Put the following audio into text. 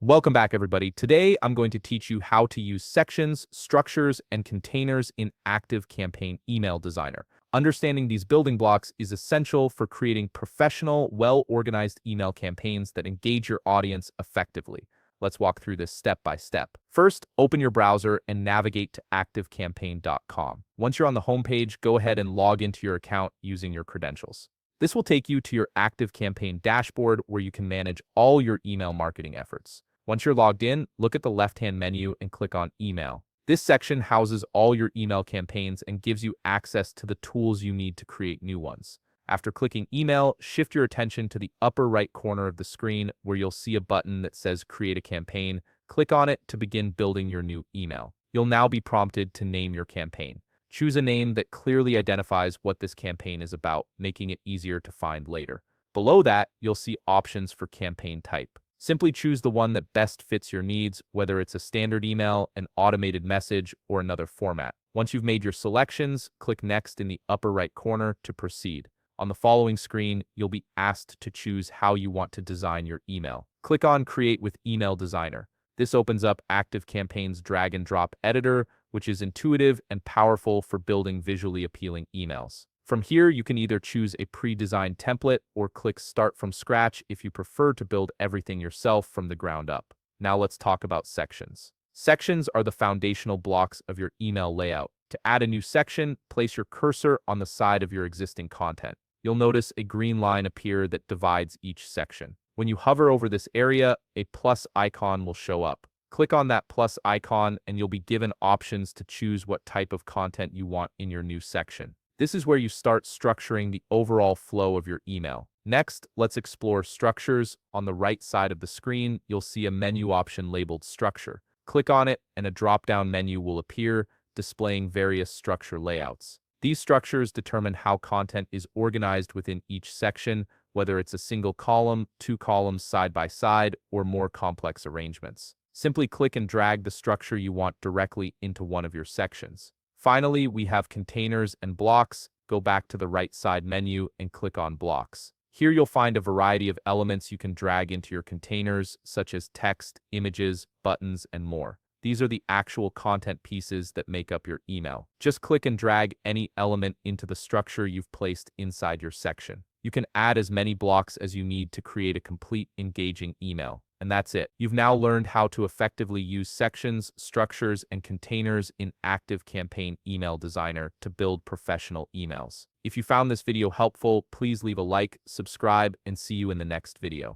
Welcome back, everybody. Today, I'm going to teach you how to use sections, structures, and containers in ActiveCampaign Email Designer. Understanding these building blocks is essential for creating professional, well-organized email campaigns that engage your audience effectively. Let's walk through this step by step. First, open your browser and navigate to ActiveCampaign.com. Once you're on the homepage, go ahead and log into your account using your credentials. This will take you to your ActiveCampaign dashboard where you can manage all your email marketing efforts. Once you're logged in, look at the left-hand menu and click on Email. This section houses all your email campaigns and gives you access to the tools you need to create new ones. After clicking Email, shift your attention to the upper right corner of the screen where you'll see a button that says Create a Campaign. Click on it to begin building your new email. You'll now be prompted to name your campaign. Choose a name that clearly identifies what this campaign is about, making it easier to find later. Below that, you'll see options for campaign type. Simply choose the one that best fits your needs, whether it's a standard email, an automated message, or another format. Once you've made your selections, click Next in the upper right corner to proceed. On the following screen, you'll be asked to choose how you want to design your email. Click on Create with Email Designer. This opens up ActiveCampaign's drag and drop editor, which is intuitive and powerful for building visually appealing emails. From here, you can either choose a pre-designed template or click Start from Scratch if you prefer to build everything yourself from the ground up. Now let's talk about sections. Sections are the foundational blocks of your email layout. To add a new section, place your cursor on the side of your existing content. You'll notice a green line appear that divides each section. When you hover over this area, a plus icon will show up. Click on that plus icon and you'll be given options to choose what type of content you want in your new section. This is where you start structuring the overall flow of your email. Next, let's explore structures. On the right side of the screen, you'll see a menu option labeled Structure. Click on it and a drop-down menu will appear, displaying various structure layouts. These structures determine how content is organized within each section, whether it's a single column, two columns side by side, or more complex arrangements. Simply click and drag the structure you want directly into one of your sections. Finally, we have containers and blocks. Go back to the right side menu and click on Blocks. Here you'll find a variety of elements you can drag into your containers, such as text, images, buttons, and more. These are the actual content pieces that make up your email. Just click and drag any element into the structure you've placed inside your section. You can add as many blocks as you need to create a complete, engaging email. And that's it. You've now learned how to effectively use sections, structures, and containers in ActiveCampaign Email Designer to build professional emails. If you found this video helpful, please leave a like, subscribe, and see you in the next video.